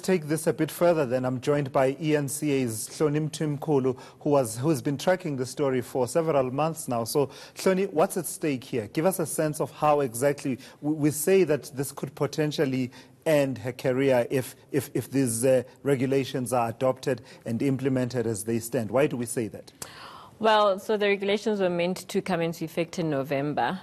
take this a bit further then. I'm joined by ENCA's Hloni Mtimkulu, who's been tracking the story for several months now. So, Hloni, what's at stake here? Give us a sense of how exactly we say that this could potentially end her career if these regulations are adopted and implemented as they stand. Why do we say that? Well, so the regulations were meant to come into effect in November,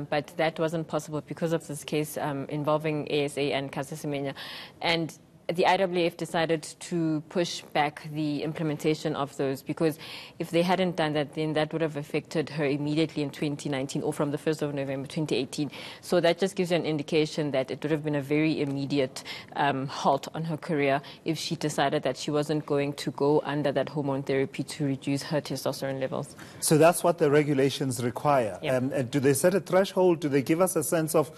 but that wasn't possible because of this case involving ASA and Caster Semenya. And the IAAF decided to push back the implementation of those, because if they hadn't done that, then that would have affected her immediately in 2019 or from the 1st of November 2018. So that just gives you an indication that it would have been a very immediate halt on her career if she decided that she wasn't going to go under that hormone therapy to reduce her testosterone levels. So that's what the regulations require. Yep. Do they set a threshold? Do they give us a sense of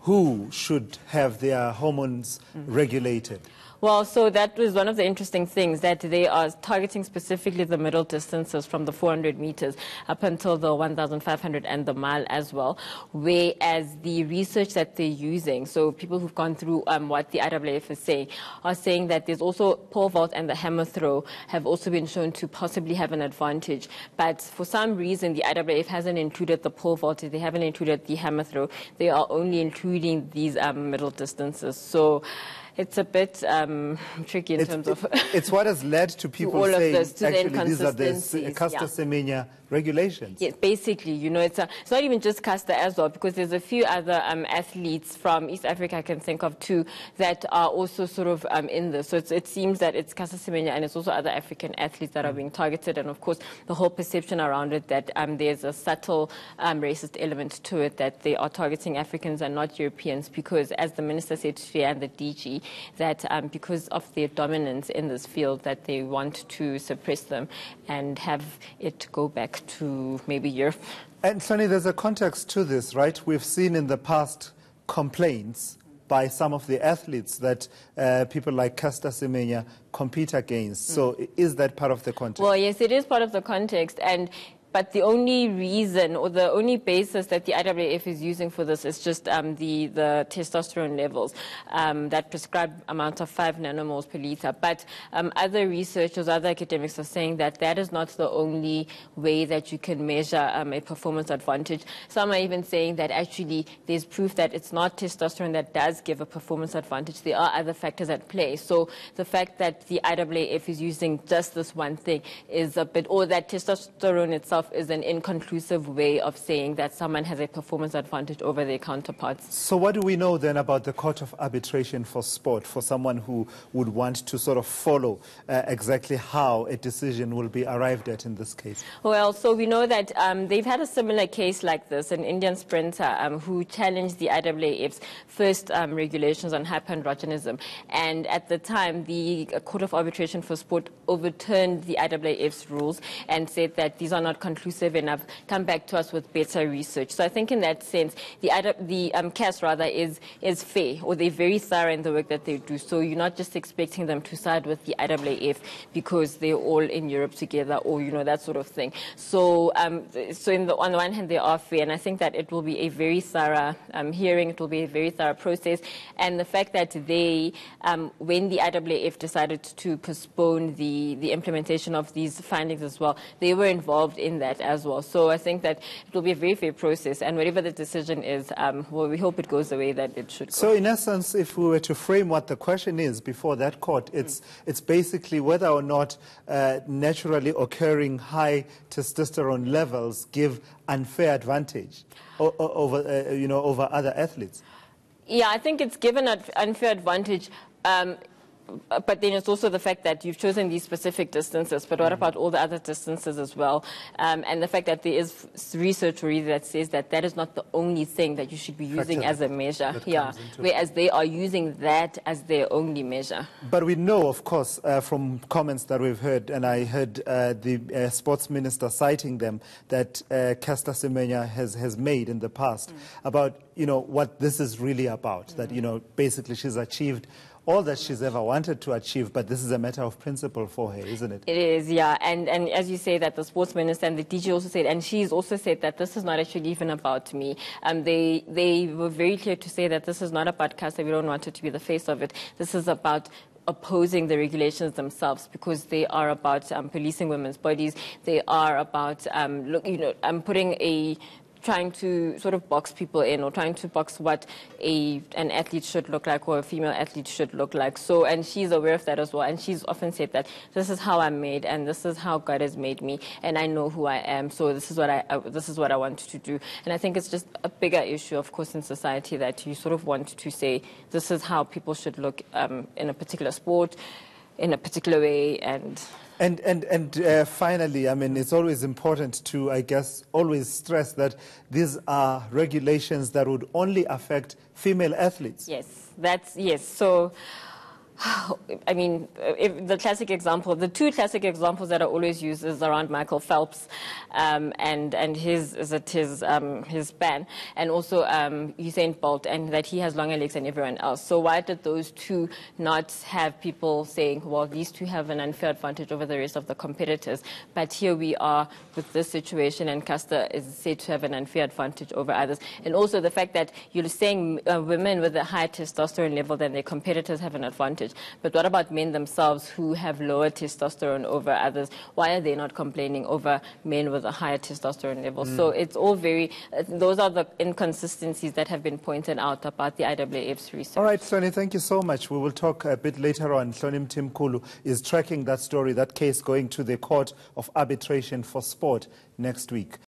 who should have their hormones regulated? Well, so that was one of the interesting things, that they are targeting specifically the middle distances from the 400 meters up until the 1,500 and the mile as well, whereas the research that they're using, so people who've gone through what the IAAF is saying, are saying that there's also pole vault and the hammer throw have also been shown to possibly have an advantage. But for some reason, the IAAF hasn't included the pole vault, they haven't included the hammer throw. They are only including these middle distances. So it's a bit tricky in terms of... It's what has led to people saying, actually, these are the Caster Semenya regulations. Yes, basically, you know, it's not even just Caster as well, because there's a few other athletes from East Africa, I can think of two, that are also sort of in this. So it seems that it's Caster Semenya and it's also other African athletes that are being targeted. And of course, the whole perception around it that there's a subtle racist element to it, that they are targeting Africans and not Europeans, because as the minister said today and the DG, that because of their dominance in this field, that they want to suppress them and have it go back to maybe Europe. And Hloni, there's a context to this, right? We've seen in the past complaints by some of the athletes that people like Caster Semenya compete against. So is that part of the context? Well, yes, it is part of the context. But the only reason or the only basis that the IAAF is using for this is just the testosterone levels, that prescribed amount of 5 nanomoles per liter. But other researchers, other academics are saying that that is not the only way that you can measure a performance advantage. Some are even saying that actually there's proof that it's not testosterone that does give a performance advantage. There are other factors at play. So the fact that the IAAF is using just this one thing is a bit, or that testosterone itself is an inconclusive way of saying that someone has a performance advantage over their counterparts. So what do we know then about the Court of Arbitration for sport, for someone who would want to sort of follow exactly how a decision will be arrived at in this case? Well, so we know that they've had a similar case like this, an Indian sprinter who challenged the IAAF's first regulations on hyperandrogenism. And at the time, the Court of Arbitration for Sport overturned the IAAF's rules and said that these are not conclusive enough, come back to us with better research. So I think in that sense, the CAS rather is fair, or they're very thorough in the work that they do. So you're not just expecting them to side with the IAAF because they're all in Europe together, or, you know, that sort of thing. So on the one hand, they are fair, and I think that it will be a very thorough hearing, it will be a very thorough process. And the fact that they, when the IAAF decided to postpone the implementation of these findings as well, they were involved in that as well. So I think that it will be a very fair process, and whatever the decision is, well, we hope it goes the way that it should go. So in essence, if we were to frame what the question is before that court, it's basically whether or not naturally occurring high testosterone levels give unfair advantage over over other athletes. Yeah, I think it's given an unfair advantage. But then it's also the fact that you've chosen these specific distances, but what about all the other distances as well? And the fact that there is research already that says that that is not the only thing that you should be using as a measure. Yeah, whereas they are using that as their only measure. But we know, of course, from comments that we've heard, and I heard the sports minister citing them, that Caster Semenya has made in the past about, what this is really about, that, basically she's achieved all that she's ever wanted to achieve, but this is a matter of principle for her, isn't it? It is, yeah. And as you say, that the sports minister and the DG also said, and she's also said that this is not actually even about me. They were very clear to say that this is not about Caster. We don't want her to be the face of it. This is about opposing the regulations themselves, because they are about policing women's bodies. They are about trying to sort of box people in, or trying to box what an athlete should look like, or a female athlete should look like. So, and she's aware of that as well. And she's often said that this is how I'm made, and this is how God has made me, and I know who I am. So this is what I want to do. And I think it's just a bigger issue, of course, in society, that you sort of want to say this is how people should look in a particular sport, in a particular way, and finally, I mean, it's always important to, I guess, always stress that these are regulations that would only affect female athletes. Yes, So, I mean, if the two classic examples that are always used is around Michael Phelps and his ban, and also Usain Bolt, and that he has longer legs than everyone else. So why did those two not have people saying, well, these two have an unfair advantage over the rest of the competitors? But here we are with this situation, and Caster is said to have an unfair advantage over others. And also the fact that you're saying women with a higher testosterone level than their competitors have an advantage. But what about men themselves who have lower testosterone over others? Why are they not complaining over men with a higher testosterone level? So it's all those are the inconsistencies that have been pointed out about the IAAF's research. All right, Hloni, thank you so much. We will talk a bit later on. Hloni Mtimkulu is tracking that story, that case going to the Court of Arbitration for Sport next week.